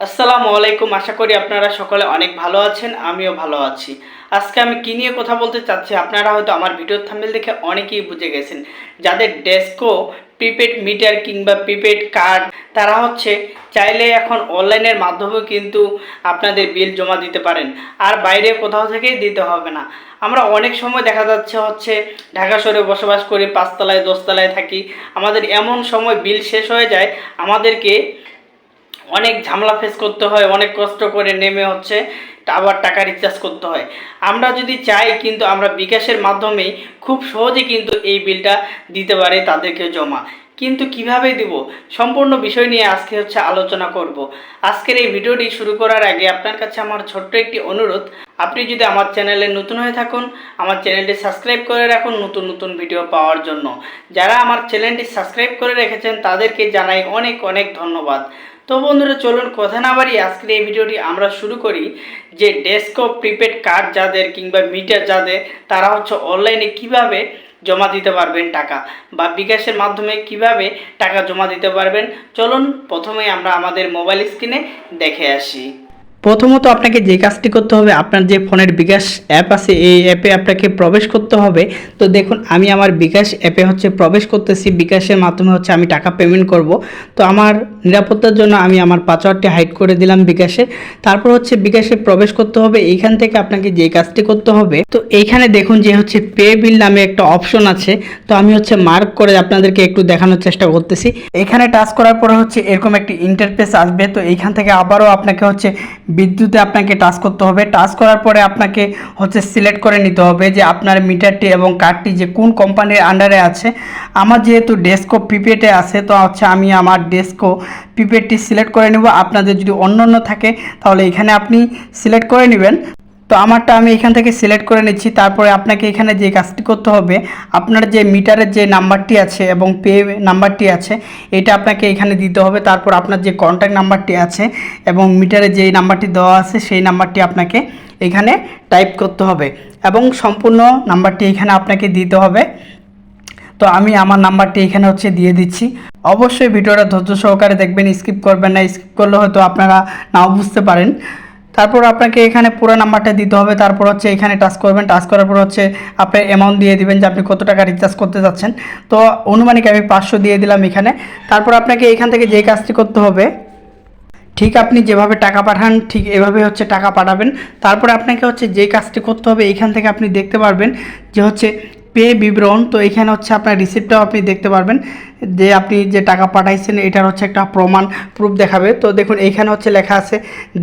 আসসালামু আলাইকুম। আশা করি আপনারা সকলে অনেক ভালো আছেন, আমিও ভালো আছি। আজকে আমি কি নিয়ে কথা বলতে চাচ্ছি আপনারা হয়তো আমার ভিডিওর থাম্বনেল দেখে অনেকেই বুঝে গেছেন। যাদের ডেস্কো প্রিপেড মিটার কিংবা প্রিপেড কার্ড তারা চাইলে এখন অনলাইনের মাধ্যমেও কিন্তু আপনাদের বিল জমা দিতে পারেন, আর বাইরে কোথাও থেকেই দিতে হবে না। আমরা অনেক সময় দেখা যাচ্ছে ঢাকা শহরে বসবাস করি, 5 তলায় 10 তলায় থাকি। আমাদের এমন সময় বিল শেষ হয়ে যায়, আমাদেরকে অনেক ঝামেলা ফেস করতে হয়, অনেক কষ্ট করে নেমে আবার টাকা রিচার্জ করতে হয়। আমরা যদি চাই কিন্তু আমরা বিকাশের মাধ্যমেই খুব সহজে কিন্তু এই বিলটা দিতে পারি তাদেরকে জমা। কিন্তু কিভাবে দিব সম্পূর্ণ বিষয় নিয়ে আজকে আলোচনা করব। আজকের এই ভিডিওটি শুরু করার আগে আপনার কাছে আমার ছোট্ট একটি অনুরোধ, আপনি যদি আমার চ্যানেলে নতুন হয়ে থাকুন আমার চ্যানেলটি সাবস্ক্রাইব করে রাখুন নতুন নতুন ভিডিও পাওয়ার জন্য। যারা আমার চ্যানেলটি সাবস্ক্রাইব করে রেখেছেন তাদেরকে জানাই অনেক অনেক ধন্যবাদ। তো বন্ধুরা, চলুন কথা না বাড়িয়ে আজকের এই ভিডিওটি আমরা শুরু করি। যে ডেস্কো প্রিপেড কার্ড যাদের কিংবা মিটার যাদের, তারা অনলাইনে কিভাবে জমা দিতে পারবেন টাকা, বা বিকাশের মাধ্যমে কিভাবে টাকা জমা দিতে পারবেন। চলুন প্রথমে আমরা আমাদের মোবাইল স্ক্রিনে দেখে আসি। প্রথমত আপনাকে যে কাজটি করতে হবে, আপনার যে ফোনের বিকাশ অ্যাপ আছে এই অ্যাপে আপনাকে প্রবেশ করতে হবে। তো দেখুন আমি আমার বিকাশ অ্যাপে প্রবেশ করতেছি। বিকাশের মাধ্যমে আমি টাকা পেমেন্ট করব। তো আমার নিরাপত্তার জন্য আমি আমার পাসওয়ার্ডটি হাইড করে দিলাম বিকাশের। তারপর বিকাশে প্রবেশ করতে হবে। এইখান থেকে আপনাকে যে কাজটি করতে হবে, তো এইখানে দেখুন যে পে বিল নামে একটা অপশন আছে। তো আমি মার্ক করে আপনাদেরকে একটু দেখানোর চেষ্টা করতেছি। এখানে টাচ করার পরে এরকম একটি ইন্টারফেস আসবে। তো এইখান থেকে আবারও আপনাকে বিদ্যুতে আপনাকে টাচ করতে হবে। টাচ করার পরে আপনাকে সিলেক্ট করে নিতে হবে যে আপনার মিটারটি এবং কার্ডটি যে কোন কোম্পানির আন্ডারে আছে। আমার যেহেতু ডেস্কো প্রিপেডে আছে, তো আমি আমার ডেস্কো প্রিপেডটি সিলেক্ট করে নেব। আপনাদের যদি অন্য অন্য থাকে তাহলে এখানে আপনি সিলেক্ট করে নেবেন। তো আমারটা আমি এখান থেকে সিলেক্ট করে নিচ্ছি। তারপরে আপনাকে এখানে যে কাজটি করতে হবে, আপনার যে মিটারের যে নাম্বারটি আছে এবং পে নাম্বারটি আছে এটা আপনাকে এখানে দিতে হবে। তারপর আপনার যে কন্ট্যাক্ট নাম্বারটি আছে এবং মিটারে যে নাম্বারটি দেওয়া আছে সেই নাম্বারটি আপনাকে এখানে টাইপ করতে হবে এবং সম্পূর্ণ নাম্বারটি এখানে আপনাকে দিতে হবে। তো আমি আমার নাম্বারটি এখানে দিয়ে দিচ্ছি। অবশ্যই ভিডিওটা ধৈর্য সহকারে দেখবেন, স্কিপ করবেন না। স্কিপ করলে হয়তো আপনারা নাও বুঝতে পারেন। তারপর আপনাকে এখানে পুরো নাম্বারটা দিতে হবে। তারপর এখানে টাচ করবেন। টাচ করার পর আপনি অ্যামাউন্ট দিয়ে দিবেন যে আপনি কত টাকা রিচার্জ করতে যাচ্ছেন। তো অনুমানিক আমি 500 দিয়ে দিলাম এখানে। তারপর আপনাকে এখান থেকে যে কাজটি করতে হবে, ঠিক আপনি যেভাবে টাকা পাঠান ঠিক এভাবে টাকা পাঠাবেন। তারপরে আপনাকে যে কাজটি করতে হবে, এইখান থেকে আপনি দেখতে পারবেন যে পে বিবরণ। তো এখানে আপনার রিসিপ্টটাও আপনি দেখতে পারবেন যে আপনি যে টাকা পাঠাইছেন এটার একটা প্রুফ দেখাবে। তো দেখুন এইখানে লেখা আছে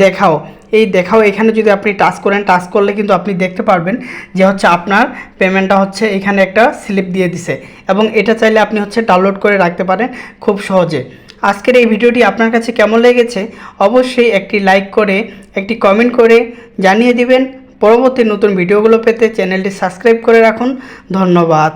দেখাও। এই দেখাও এখানে যদি আপনি টাচ করেন, টাচ করলে কিন্তু আপনি দেখতে পারবেন যে আপনার পেমেন্টটা এখানে একটা স্লিপ দিয়ে দিছে এবং এটা চাইলে আপনি ডাউনলোড করে রাখতে পারেন খুব সহজে। আজকের এই ভিডিওটি আপনার কাছে কেমন লেগেছে অবশ্যই একটি লাইক করে একটি কমেন্ট করে জানিয়ে দিবেন। পরবর্তী নতুন ভিডিওগুলো পেতে চ্যানেলটি সাবস্ক্রাইব করে রাখুন। ধন্যবাদ।